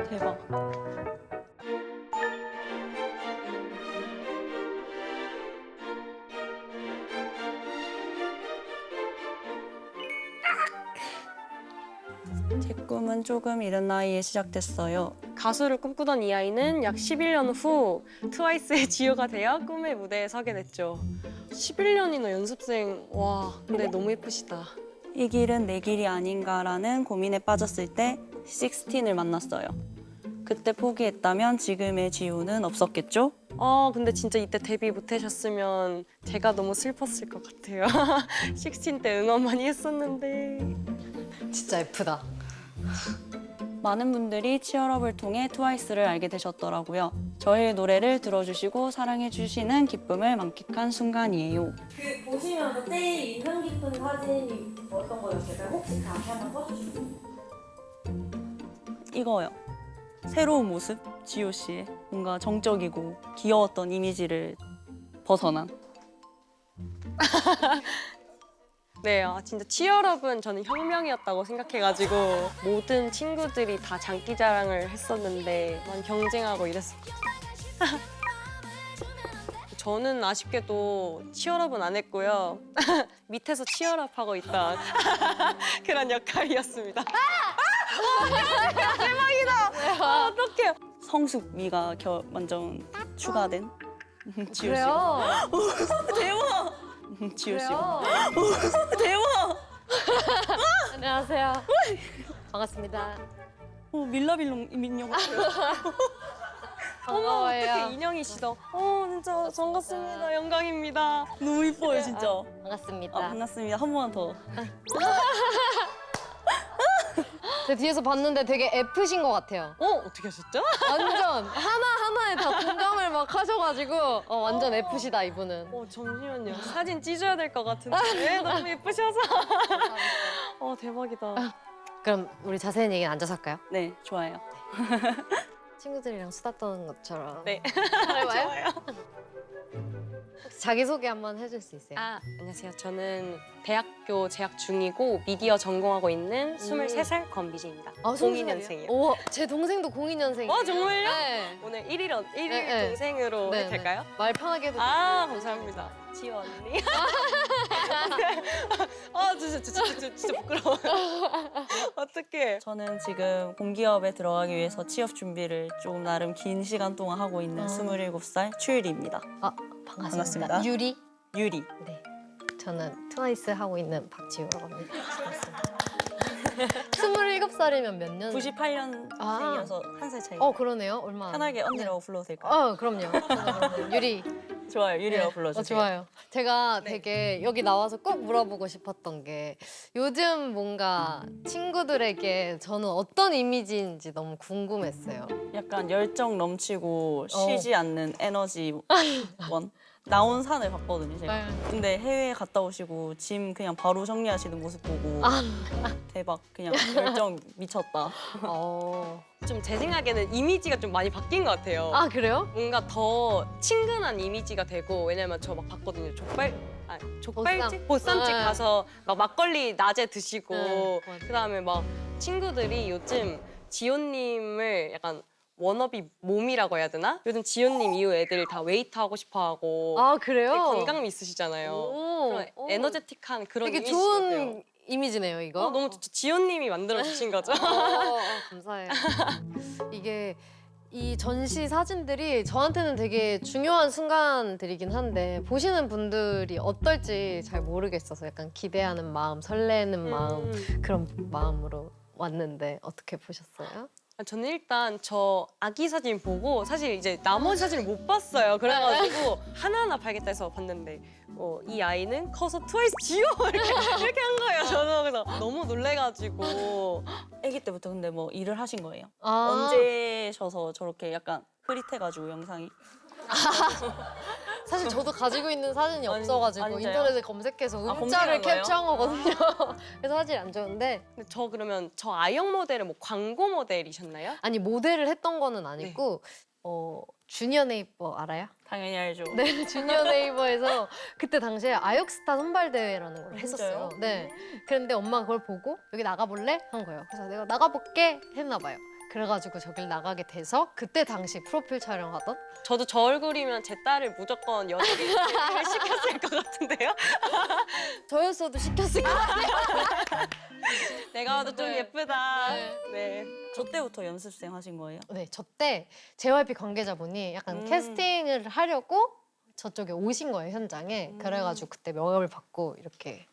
대박. 제 꿈은 조금 이른 나이에 시작됐어요. 가수를 꿈꾸던 이 아이는 약 11년 후 트와이스의 지효가 되어 꿈의 무대에 서게 됐죠. 11년이나 연습생, 와, 근데 너무 예쁘시다. 이 길은 내 길이 아닌가라는 고민에 빠졌을 때 식스틴을 만났어요. 그때 포기했다면 지금의 지우는 없었겠죠? 근데 진짜 이때 데뷔 못하셨으면 제가 너무 슬펐을 것 같아요. 식스틴 때 응원 많이 했었는데. 진짜 예쁘다. 많은 분들이 치얼업을 통해 트와이스를 알게 되셨더라고요. 저의 노래를 들어주시고 사랑해주시는 기쁨을 만끽한 순간이에요. 그 보시면서 제일 인상 깊은 사진이 어떤 거였을까요? 혹시 그 앞에 한번 써주시면. 이거요. 새로운 모습, 지효 씨의 뭔가 정적이고 귀여웠던 이미지를 벗어난. 네, 진짜 치얼업은 저는 혁명이었다고 생각해가지고 모든 친구들이 다 장기자랑을 했었는데 많이 경쟁하고 이랬었거든요. 저는 아쉽게도 치얼업은 안 했고요. 밑에서 치얼업하고 있던 그런 역할이었습니다. 대박이다! 어떡해요. 성숙미가 완전 추가된 지효 그래요? 씨가. 대박! 지효 씨가. 그래요? 대박! 안녕하세요. 반갑습니다. 밀라빌롱 민요 같아요. 반가워요. 어떻게 인형이시다. 진짜 반갑습니다. 영광입니다. 너무 이뻐요, 진짜. 반갑습니다. 반갑습니다. 한 번만 더. 제 뒤에서 봤는데 되게 F신 것 같아요. 어떻게 하셨죠? 완전 하나하나에 다 공감을 막 하셔가지고 완전 F시다 이분은. 잠시만요. 사진 찢어야 될 것 같은데. 너무 예쁘셔서. 대박이다. 그럼 우리 자세한 얘기는 앉아서 할까요? 네, 좋아요. 친구들이랑 수다 떠는 것처럼. 네. 해봐요? 혹시 자기소개 한번 해줄 수 있어요? 안녕하세요. 저는 대학교 재학 중이고 미디어 전공하고 있는 23살 권비지입니다. 02년생이요. 오, 제 동생도 02년생이에요. 정말요? 네. 오늘 1일 네. 동생으로 네, 해도 될까요? 말 편하게 해도 감사합니다. 지효 언니. 진짜 부끄러워. 어떡해. 저는 지금 공기업에 들어가기 위해서 취업 준비를 조금 나름 긴 시간 동안 하고 있는 27살 추유리입니다. 반갑습니다. 반갑습니다. 유리. 유리. 네. 저는 트와이스 하고 있는 박지우라고 합니다. 반갑습니다. 27살이면 몇 년? 98년생이어서 한 살 차이. 그러네요. 얼마? 편하게 언니라고 불러도 될까요? 그럼요. 저는 유리. 좋아요. 유리라고 네. 불러주세요. 좋아요. 제가 네. 되게 여기 나와서 꼭 물어보고 싶었던 게 요즘 뭔가 친구들에게 저는 어떤 이미지인지 너무 궁금했어요. 약간 열정 넘치고 쉬지 않는 에너지원. 나온 산을 봤거든요, 제가. 네. 근데 해외에 갔다 오시고 짐 그냥 바로 정리하시는 모습 보고 대박, 그냥 열정 미쳤다. 네. 좀 제 생각에는 이미지가 좀 많이 바뀐 것 같아요. 그래요? 뭔가 더 친근한 이미지가 되고, 왜냐면 저 막 봤거든요. 족발집? 보쌈집 네. 가서 막 막걸리 낮에 드시고 맞아. 그다음에 막 친구들이 요즘 지호님을 약간 워너비 몸이라고 해야 되나? 요즘 지호님 이후 애들 다 웨이터 하고 싶어하고 그래요? 되게 건강미 있으시잖아요. 오. 그런 에너제틱한 그런 되게 이미지 좋은 같아요. 이미지네요, 이거. 너무 좋죠. 지호님이 만들어 주신 거죠. 감사해요. 이게 이 전시 사진들이 저한테는 되게 중요한 순간들이긴 한데 보시는 분들이 어떨지 잘 모르겠어서 약간 기대하는 마음, 설레는 마음 그런 마음으로 왔는데 어떻게 보셨어요? 저는 일단 저 아기 사진 보고 사실 이제 나머지 사진을 못 봤어요. 그래가지고 하나하나 봐야겠다 해서 봤는데 이 아이는 커서 트와이스 지효 이렇게 한 거예요. 저는 그래서 너무 놀래가지고 아기 때부터 근데 뭐 일을 하신 거예요? 아. 언제 셔서 저렇게 약간 흐릿해가지고 영상이? 사실 저도 가지고 있는 사진이 아니, 없어가지고 아닌가요? 인터넷에 검색해서 검색한 음자를 거예요? 캡처한 거거든요. 그래서 사진이 안 좋은데 근데 저 그러면 저 아역 모델은 뭐 광고 모델이셨나요? 아니 모델을 했던 거는 아니고 주니어 네이버 알아요? 당연히 알죠. 네, 주니어 네이버에서 그때 당시에 아역스타 선발 대회라는 걸 했었어요. 진짜요? 네. 그런데 엄마가 그걸 보고 여기 나가볼래? 한 거예요. 그래서 내가 나가볼게 했나 봐요. 그래가지고 저길 나가게 돼서 그때 당시 프로필 촬영하던 저도 저 얼굴이면 제 딸을 무조건 연예계를 시켰을 것 같은데요? 저였어도 시켰을 것 같아요. 내가 봐도 좀 네. 예쁘다. 네. 네. 저 때부터 연습생 하신 거예요? 네, 저 때 JYP 관계자분이 약간 캐스팅을 하려고 저쪽에 오신 거예요, 현장에. 그래가지고 그때 명함을 받고 이렇게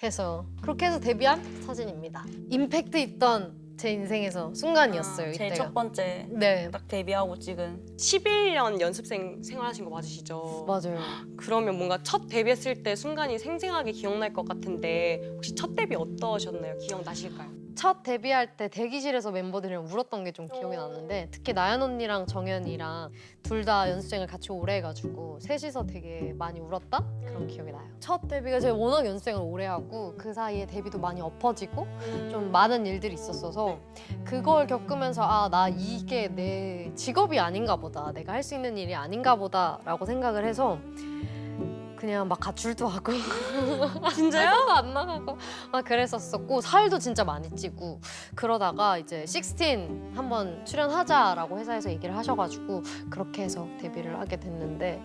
해서 그렇게 해서 데뷔한 사진입니다. 임팩트 있던 제 인생에서 순간이었어요, 제일 이때가. 첫 번째 네, 딱 데뷔하고 찍은. 11년 연습생 생활하신 거 맞으시죠? 맞아요. 그러면 뭔가 첫 데뷔했을 때 순간이 생생하게 기억날 것 같은데 혹시 첫 데뷔 어떠셨나요? 기억나실까요? 첫 데뷔할 때 대기실에서 멤버들이랑 울었던 게 좀 기억이 나는데 특히 나연 언니랑 정연이랑 둘 다 연습생을 같이 오래 해가지고 셋이서 되게 많이 울었던 그런 기억이 나요. 첫 데뷔가 제가 워낙 연습생을 오래 하고 그 사이에 데뷔도 많이 엎어지고 좀 많은 일들이 있었어서 그걸 겪으면서 아, 나 이게 내 직업이 아닌가 보다. 내가 할 수 있는 일이 아닌가 보다라고 생각을 해서 그냥 막 가출도 하고 진짜요? 회사도 안 나가고 막 그랬었었고 살도 진짜 많이 찌고 그러다가 이제 16 한번 출연하자라고 회사에서 얘기를 하셔가지고 그렇게 해서 데뷔를 하게 됐는데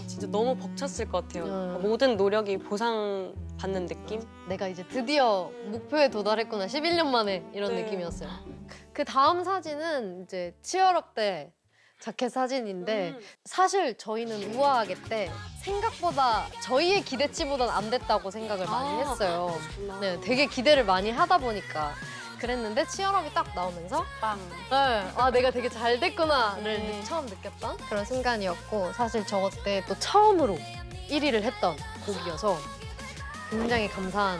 진짜 너무 벅찼을 것 같아요. 음. 모든 노력이 보상받는 느낌? 내가 이제 드디어 목표에 도달했구나 11년 만에 이런 네. 느낌이었어요. 그 다음 사진은 이제 치얼업 때 자켓 사진인데 사실 저희는 우아하게 때 생각보다 저희의 기대치보다는 안 됐다고 생각을 많이 했어요. 네, 되게 기대를 많이 하다 보니까 그랬는데 치얼업이 딱 나오면서 빵. 네, 아 내가 되게 잘 됐구나를 처음 느꼈던 그런 순간이었고 사실 저것 때 또 처음으로 1위를 했던 곡이어서 굉장히 감사한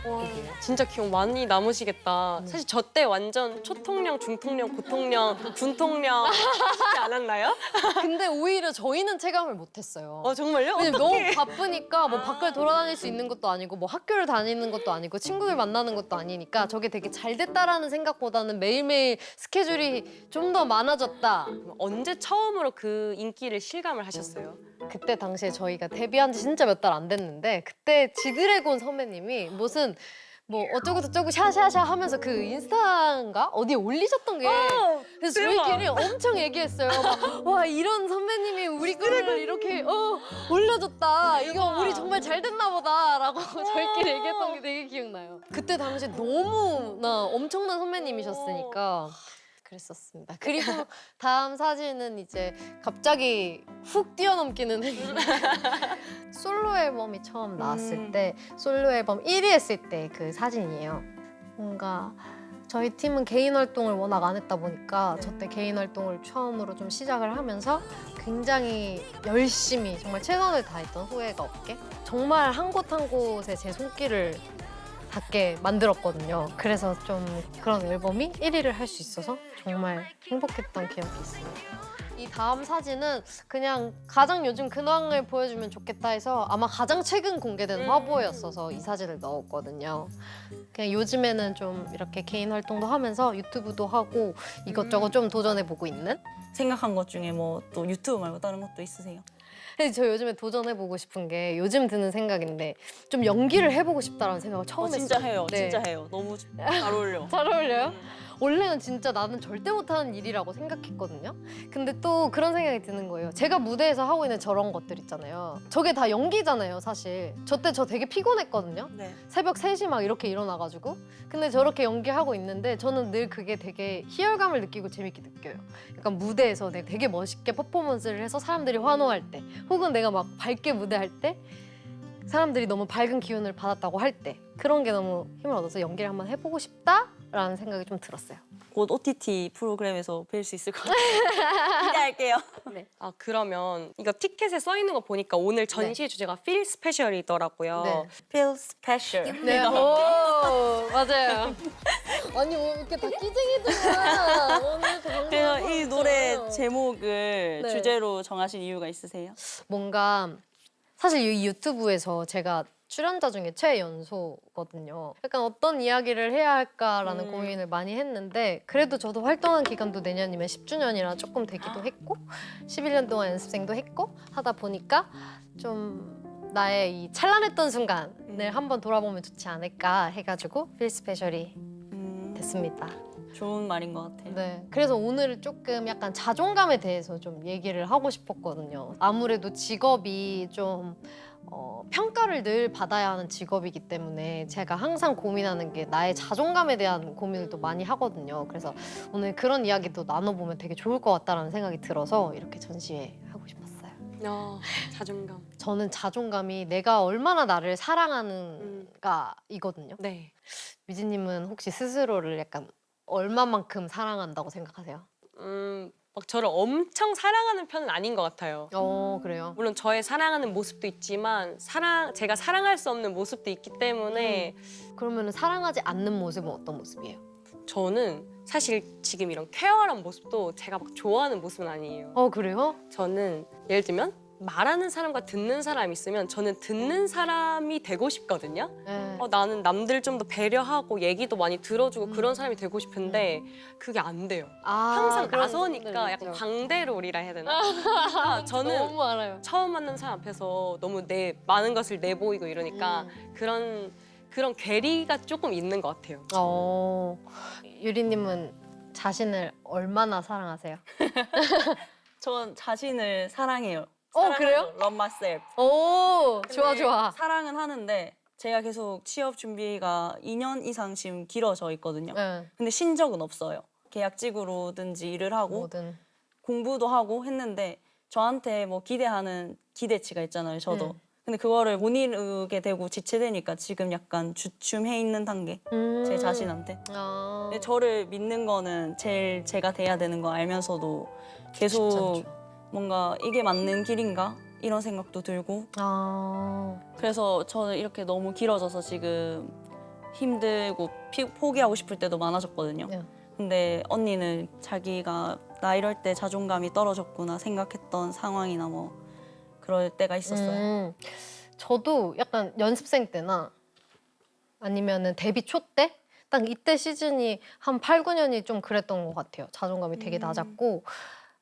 곡이에요. 진짜 기억 많이 남으시겠다. 네. 사실 저 때 완전 초통령, 중통령, 고통령, 군통령 하시지 않았나요? 근데 오히려 저희는 체감을 못했어요. 정말요? 왜냐면 너무 어떡해. 바쁘니까 뭐 밖을 돌아다닐 수 있는 것도 아니고 뭐 학교를 다니는 것도 아니고 친구들 만나는 것도 아니니까 저게 되게 잘 됐다라는 생각보다는 매일매일 스케줄이 좀 더 많아졌다. 언제 처음으로 그 인기를 실감을 하셨어요? 그때 당시에 저희가 데뷔한 지 진짜 몇 달 안 됐는데 그때 지드래곤 선배님이 무슨 뭐 어쩌고 저쩌고 샤샤샤 하면서 그 인스타인가 어디에 올리셨던 게 그래서 대박. 저희끼리 엄청 얘기했어요. 막, 와 이런 선배님이 우리 거를 이렇게 올려줬다. 이거 우리 정말 잘 됐나 보다라고 저희끼리 얘기했던 게 되게 기억나요. 그때 당시에 너무나 엄청난 선배님이셨으니까 그랬었습니다. 그리고 다음 사진은 이제 갑자기 훅 뛰어넘기는 솔로 앨범이 처음 나왔을 때 솔로 앨범 1위 했을 때 그 사진이에요. 뭔가 저희 팀은 개인 활동을 워낙 안 했다 보니까 저 때 개인 활동을 처음으로 좀 시작을 하면서 굉장히 열심히 정말 최선을 다했던 후회가 없게 정말 한 곳 한 곳에 제 손길을 닿게 만들었거든요. 그래서 좀 그런 앨범이 1위를 할 수 있어서 정말 행복했던 기억이 있습니다. 이 다음 사진은 그냥 가장 요즘 근황을 보여주면 좋겠다 해서 아마 가장 최근 공개된 화보였어서 이 사진을 넣었거든요. 그냥 요즘에는 좀 이렇게 개인 활동도 하면서 유튜브도 하고 이것저것 좀 도전해보고 있는? 생각한 것 중에 뭐 또 유튜브 말고 다른 것도 있으세요? 근데 저 요즘에 도전해보고 싶은 게 요즘 드는 생각인데 좀 연기를 해보고 싶다라는 생각을 처음 했어요. 진짜 해요. 네. 진짜 해요. 너무 잘 어울려. 잘 어울려요? 원래는 진짜 나는 절대 못하는 일이라고 생각했거든요. 근데 또 그런 생각이 드는 거예요. 제가 무대에서 하고 있는 저런 것들 있잖아요. 저게 다 연기잖아요, 사실. 저 때 저 되게 피곤했거든요. 네. 새벽 3시 막 이렇게 일어나가지고. 근데 저렇게 연기하고 있는데 저는 늘 그게 되게 희열감을 느끼고 재밌게 느껴요. 약간 무대에서 내가 되게 멋있게 퍼포먼스를 해서 사람들이 환호할 때 혹은 내가 막 밝게 무대할 때 사람들이 너무 밝은 기운을 받았다고 할 때 그런 게 너무 힘을 얻어서 연기를 한번 해보고 싶다라는 생각이 좀 들었어요. 곧 OTT 프로그램에서 뵐 수 있을 것 같아요. 기대할게요. 그러면 이거 티켓에 써 있는 거 보니까 오늘 전시의 주제가 Feel Special이더라고요. 네. Feel special. 네, 오, 맞아요. 아니, 왜 이렇게 다 끼쟁이들이야. 오늘 그래서 이 노래 제목을 네. 주제로 정하신 이유가 있으세요? 뭔가 사실 이 유튜브에서 제가 출연자 중에 최연소거든요. 약간 어떤 이야기를 해야 할까라는 고민을 많이 했는데 그래도 저도 활동한 기간도 내년이면 10주년이라 조금 되기도 했고 11년 동안 연습생도 했고 하다 보니까 좀 나의 이 찬란했던 순간을 한번 돌아보면 좋지 않을까 해가지고 Feel Special이 됐습니다. 좋은 말인 것 같아요. 네. 그래서 오늘 조금 약간 자존감에 대해서 좀 얘기를 하고 싶었거든요. 아무래도 직업이 좀 평가를 늘 받아야 하는 직업이기 때문에 제가 항상 고민하는 게 나의 자존감에 대한 고민을 또 많이 하거든요. 그래서 오늘 그런 이야기도 나눠보면 되게 좋을 것 같다라는 생각이 들어서 이렇게 전시회 하고 싶었어요. 자존감. 저는 자존감이 내가 얼마나 나를 사랑하는가이거든요. 네. 미지님은 혹시 스스로를 약간 얼마만큼 사랑한다고 생각하세요? 막 저를 엄청 사랑하는 편은 아닌 것 같아요. 그래요? 물론 저의 사랑하는 모습도 있지만 제가 사랑할 수 없는 모습도 있기 때문에 그러면 사랑하지 않는 모습은 어떤 모습이에요? 저는 사실 지금 이런 쾌활한 모습도 제가 막 좋아하는 모습은 아니에요. 그래요? 저는 예를 들면 말하는 사람과 듣는 사람이 있으면 저는 듣는 사람이 되고 싶거든요. 네. 나는 남들 좀 더 배려하고 얘기도 많이 들어주고 그런 사람이 되고 싶은데 그게 안 돼요. 항상 그런 나서니까 분들 약간 있죠. 광대롤이라 해야 되나? 그러니까 저는 너무 알아요. 처음 만난 사람 앞에서 너무 많은 것을 내보이고 이러니까 그런 괴리가 조금 있는 것 같아요. 유리님은 자신을 얼마나 사랑하세요? 전 자신을 사랑해요. 그래요? Love myself. 좋아 근데 좋아. 사랑은 하는데 제가 계속 취업 준비가 2년 이상 지금 길어져 있거든요. 네. 근데 신 적은 없어요. 계약직으로든지 일을 하고 뭐든. 공부도 하고 했는데 저한테 뭐 기대하는 기대치가 있잖아요. 저도. 네. 근데 그거를 못 이루게 되고 지체되니까 지금 약간 주춤해 있는 단계. 제 자신한테. 근데 저를 믿는 거는 제일 제가 돼야 되는 거 알면서도 계속 쉽지 않죠. 뭔가 이게 맞는 길인가? 이런 생각도 들고 그래서 저는 이렇게 너무 길어져서 지금 힘들고 포기하고 싶을 때도 많아졌거든요. 네. 근데 언니는 자기가 나 이럴 때 자존감이 떨어졌구나 생각했던 상황이나 뭐 그럴 때가 있었어요. 저도 약간 연습생 때나 아니면은 데뷔 초 때? 딱 이때 시즌이 한 8, 9년이 좀 그랬던 것 같아요. 자존감이 되게 낮았고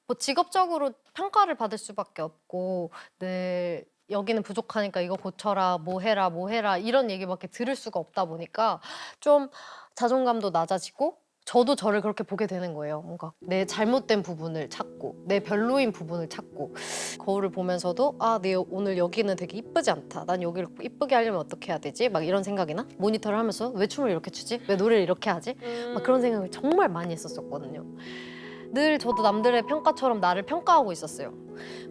뭐 직업적으로 평가를 받을 수밖에 없고 늘 여기는 부족하니까 이거 고쳐라, 뭐 해라 이런 얘기밖에 들을 수가 없다 보니까 좀 자존감도 낮아지고 저도 저를 그렇게 보게 되는 거예요. 뭔가 내 잘못된 부분을 찾고 내 별로인 부분을 찾고 거울을 보면서도 내 오늘 여기는 되게 이쁘지 않다. 난 여기를 이쁘게 하려면 어떻게 해야 되지? 막 이런 생각이나 모니터를 하면서 왜 춤을 이렇게 추지? 왜 노래를 이렇게 하지? 막 그런 생각을 정말 많이 했었거든요. 늘 저도 남들의 평가처럼 나를 평가하고 있었어요.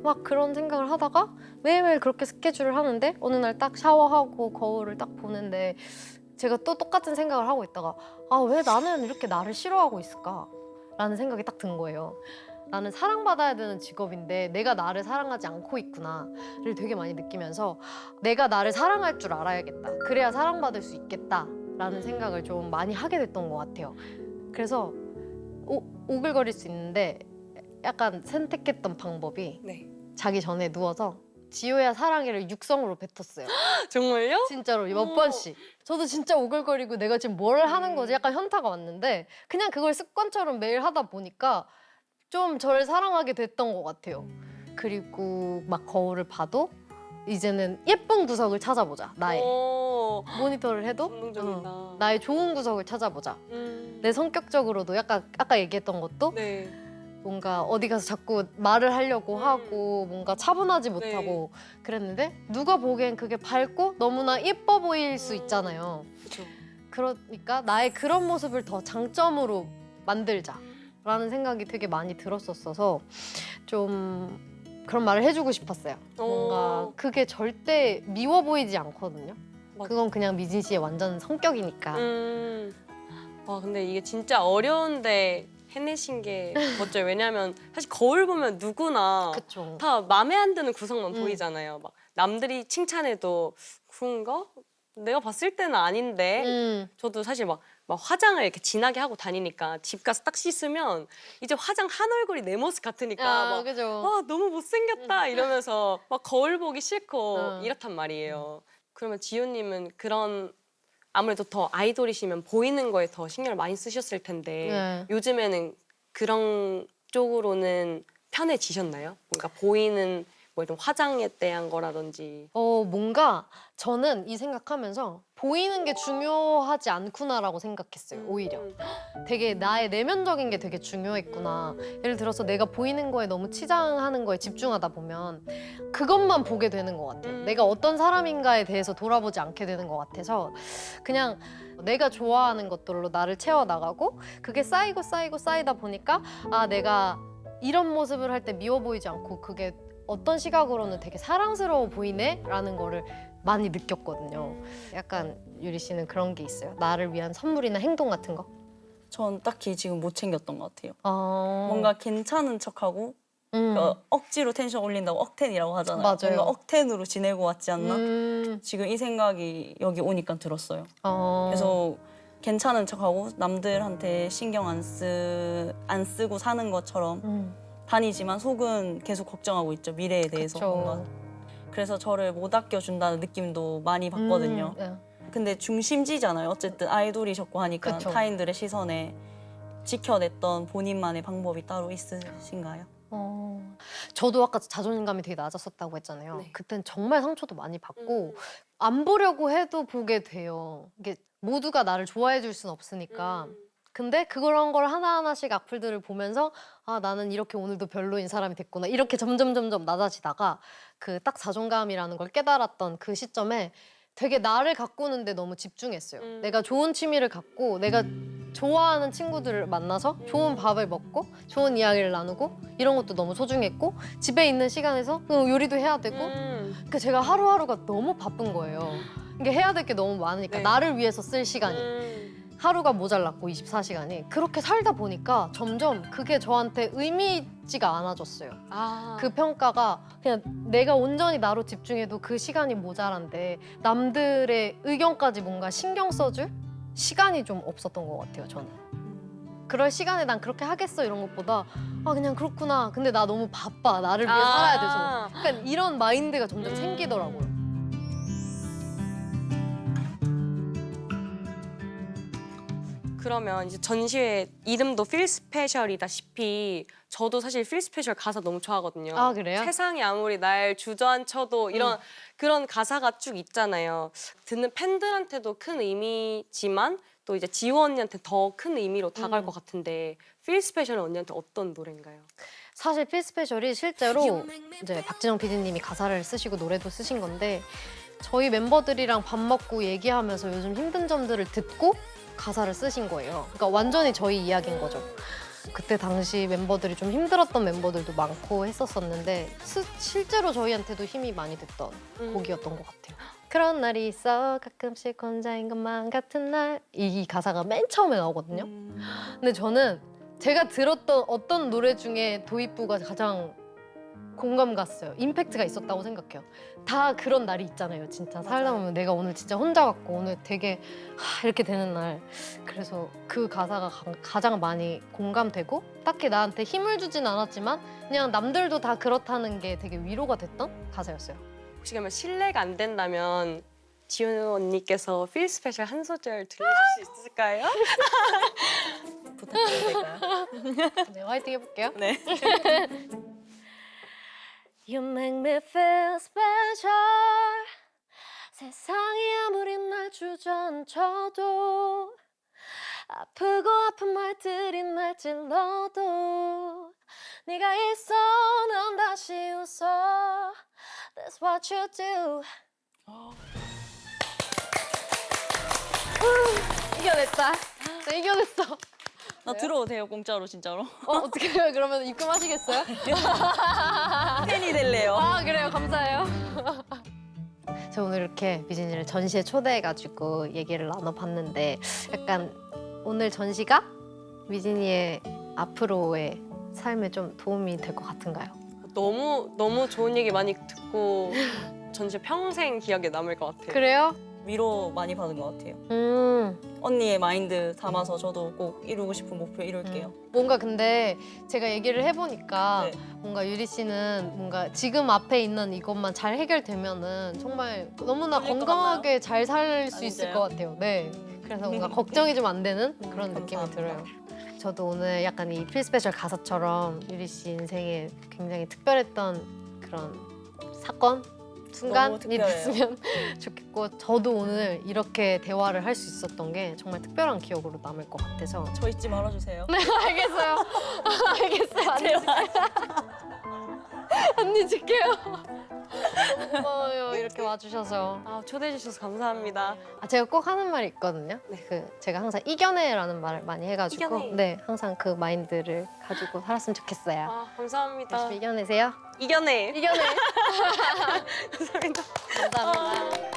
막 그런 생각을 하다가 매일매일 그렇게 스케줄을 하는데 어느 날 딱 샤워하고 거울을 딱 보는데 제가 또 똑같은 생각을 하고 있다가 왜 나는 이렇게 나를 싫어하고 있을까? 라는 생각이 딱 든 거예요. 나는 사랑받아야 되는 직업인데 내가 나를 사랑하지 않고 있구나를 되게 많이 느끼면서 내가 나를 사랑할 줄 알아야겠다. 그래야 사랑받을 수 있겠다라는 생각을 좀 많이 하게 됐던 것 같아요. 그래서 오글거릴 수 있는데 약간 선택했던 방법이 네. 자기 전에 누워서 지효야 사랑해를 육성으로 뱉었어요. 정말요? 진짜로 몇 번씩. 저도 진짜 오글거리고 내가 지금 뭘 하는 거지? 약간 현타가 왔는데 그냥 그걸 습관처럼 매일 하다 보니까 좀 저를 사랑하게 됐던 것 같아요. 그리고 막 거울을 봐도 이제는 예쁜 구석을 찾아보자. 나의. 모니터를 해도 감동적이다. 나의 좋은 구석을 찾아보자. 내 성격적으로도 약간 아까 얘기했던 것도 네. 뭔가 어디 가서 자꾸 말을 하려고 하고 뭔가 차분하지 못하고 그랬는데 누가 보기엔 그게 밝고 너무나 예뻐 보일 수 있잖아요. 그렇죠. 그러니까 나의 그런 모습을 더 장점으로 만들자라는 생각이 되게 많이 들었었어서 좀 그런 말을 해주고 싶었어요. 뭔가 그게 절대 미워 보이지 않거든요. 맞아. 그건 그냥 미진 씨의 완전 성격이니까. 와 근데 이게 진짜 어려운데 해내신 게 멋져요. 왜냐하면 사실 거울 보면 누구나 그쵸. 다 마음에 안 드는 구석만 보이잖아요. 막 남들이 칭찬해도 그런가? 내가 봤을 때는 아닌데. 저도 사실 막 화장을 이렇게 진하게 하고 다니니까 집 가서 딱 씻으면 이제 화장 한 얼굴이 내 모습 같으니까 막 그죠. 와 너무 못생겼다 이러면서 막 거울 보기 싫고 이렇단 말이에요. 그러면 지효님은 그런 아무래도 더 아이돌이시면 보이는 거에 더 신경을 많이 쓰셨을 텐데 네. 요즘에는 그런 쪽으로는 편해지셨나요? 뭔가 보이는 뭐 이런 화장에 대한 거라든지. 뭔가 저는 이 생각하면서 보이는 게 중요하지 않구나라고 생각했어요. 오히려 되게 나의 내면적인 게 되게 중요했구나. 예를 들어서 내가 보이는 거에 너무 치장하는 거에 집중하다 보면 그것만 보게 되는 것 같아요. 내가 어떤 사람인가에 대해서 돌아보지 않게 되는 것 같아서 그냥 내가 좋아하는 것들로 나를 채워나가고 그게 쌓이고 쌓이고 쌓이다 보니까 아 내가 이런 모습을 할 때 미워 보이지 않고 그게 어떤 시각으로는 되게 사랑스러워 보이네? 라는 거를 많이 느꼈거든요. 약간 유리 씨는 그런 게 있어요? 나를 위한 선물이나 행동 같은 거? 전 딱히 지금 못 챙겼던 것 같아요. 뭔가 뭔가 괜찮은 척하고 억지로 텐션 올린다고 억텐이라고 하잖아요. 맞아요. 뭔가 억텐으로 지내고 왔지 않나? 음, 지금 이 생각이 여기 오니까 들었어요. 어, 계속 괜찮은 척하고 남들한테 신경 안 쓰고 사는 것처럼 다니지만 속은 계속 걱정하고 있죠. 미래에 대해서 그쵸. 뭔가. 그래서 저를 못 아껴준다는 느낌도 많이 받거든요. 네. 근데 중심지잖아요. 어쨌든 아이돌이셨고 하니까 그쵸. 타인들의 시선에 지켜냈던 본인만의 방법이 따로 있으신가요? 저도 아까 자존감이 되게 낮았었다고 했잖아요. 네. 그땐 정말 상처도 많이 받고 안 보려고 해도 보게 돼요. 이게 모두가 나를 좋아해 줄 수는 없으니까. 근데 그런 걸 하나하나씩 악플들을 보면서 아 나는 이렇게 오늘도 별로인 사람이 됐구나 이렇게 점점 낮아지다가 그 딱 자존감이라는 걸 깨달았던 그 시점에 되게 나를 가꾸는데 너무 집중했어요. 내가 좋은 취미를 갖고 내가 좋아하는 친구들을 만나서 좋은 밥을 먹고 좋은 이야기를 나누고 이런 것도 너무 소중했고 집에 있는 시간에서 요리도 해야 되고 그러니까 제가 하루하루가 너무 바쁜 거예요. 이게 해야 될 게 너무 많으니까 네. 나를 위해서 쓸 시간이 하루가 모자랐고 24시간이 그렇게 살다 보니까 점점 그게 저한테 의미 있지가 않아졌어요. 그 평가가 그냥 내가 온전히 나로 집중해도 그 시간이 모자란데 남들의 의견까지 뭔가 신경 써줄 시간이 좀 없었던 것 같아요, 저는. 그럴 시간에 난 그렇게 하겠어 이런 것보다 아 그냥 그렇구나. 근데 나 너무 바빠. 나를 위해 살아야 돼서. 약간 이런 마인드가 점점 생기더라고요. 그러면 이제 전시회 이름도 Feel Special이다시피 저도 사실 Feel Special 가사 너무 좋아하거든요. 아, 그래요? 세상이 아무리 날 주저앉혀도 이런 그런 가사가 쭉 있잖아요. 듣는 팬들한테도 큰 의미지만 또 이제 지호 언니한테 더 큰 의미로 다가갈 것 같은데 Feel Special은 언니한테 어떤 노래인가요? 사실 필스페셜이 실제로 이제 박진영 PD님이 가사를 쓰시고 노래도 쓰신 건데 저희 멤버들이랑 밥 먹고 얘기하면서 요즘 힘든 점들을 듣고 가사를 쓰신 거예요. 그러니까 완전히 저희 이야기인 거죠. 그때 당시 멤버들이 좀 힘들었던 멤버들도 많고 했었었는데 실제로 저희한테도 힘이 많이 됐던 곡이었던 것 같아요. 그런 날이 있어 가끔씩 혼자인 것만 같은 날 이 가사가 맨 처음에 나오거든요. 근데 저는 제가 들었던 어떤 노래 중에 도입부가 가장 공감 갔어요. 임팩트가 있었다고 생각해요. 다 그런 날이 있잖아요. 진짜 살다 보면 내가 오늘 진짜 혼자 같고 오늘 되게 이렇게 되는 날. 그래서 그 가사가 가장 많이 공감되고 딱히 나한테 힘을 주진 않았지만 그냥 남들도 다 그렇다는 게 되게 위로가 됐던 가사였어요. 혹시 그러면 실례가 안 된다면 지호 언니께서 Feel Special 한 소절 들려줄 수 있을까요? 부탁드려도 될까요? 네, 화이팅 해볼게요. 네. You make me feel special. 세상이 아무리 날 주저앉혀도 아프고 아픈 말들이 날 찔러도 네가 있어 난 다시 웃어. That's what you do. 이겨냈다. 나 이겨냈어. 나 들어도 돼요, 공짜로 진짜로. 어떻게 해요? 그러면 입금하시겠어요? 팬이 될래요. 아 그래요 감사해요. 저 오늘 이렇게 미진이를 전시에 초대해가지고 얘기를 나눠봤는데 약간 오늘 전시가 미진이의 앞으로의 삶에 좀 도움이 될 것 같은가요? 너무 좋은 얘기 많이 듣고 전시 평생 기억에 남을 것 같아요. 그래요? 위로 많이 받은 것 같아요. 언니의 마인드 담아서 저도 꼭 이루고 싶은 목표 이룰게요. 뭔가 근데 제가 얘기를 해보니까 네. 뭔가 유리 씨는 뭔가 지금 앞에 있는 이것만 잘 해결되면은 정말 너무나 그럴 것 건강하게 잘 살 수 아, 있을 진짜요? 것 같아요. 네. 그래서 뭔가 걱정이 좀 안 되는 그런 느낌이 감사합니다. 들어요. 저도 오늘 약간 이 필스페셜 가사처럼 유리 씨 인생에 굉장히 특별했던 그런 사건, 순간이 너무 특별해요. 됐으면 좋겠고 저도 오늘 이렇게 대화를 할 수 있었던 게 정말 특별한 기억으로 남을 것 같아서 저 잊지 말아주세요. 네, 알겠어요. 알겠어요. 언니 줄게요. 너무 고마워요. 이렇게 와주셔서. 아, 초대해 주셔서 감사합니다. 제가 꼭 하는 말이 있거든요. 네. 제가 항상 이겨내라는 말을 많이 해가지고 이겨내. 네, 항상 그 마인드를 가지고 살았으면 좋겠어요. 아, 감사합니다. 열심히 이겨내세요. 이겨내. 이겨내. 감사합니다. 감사합니다.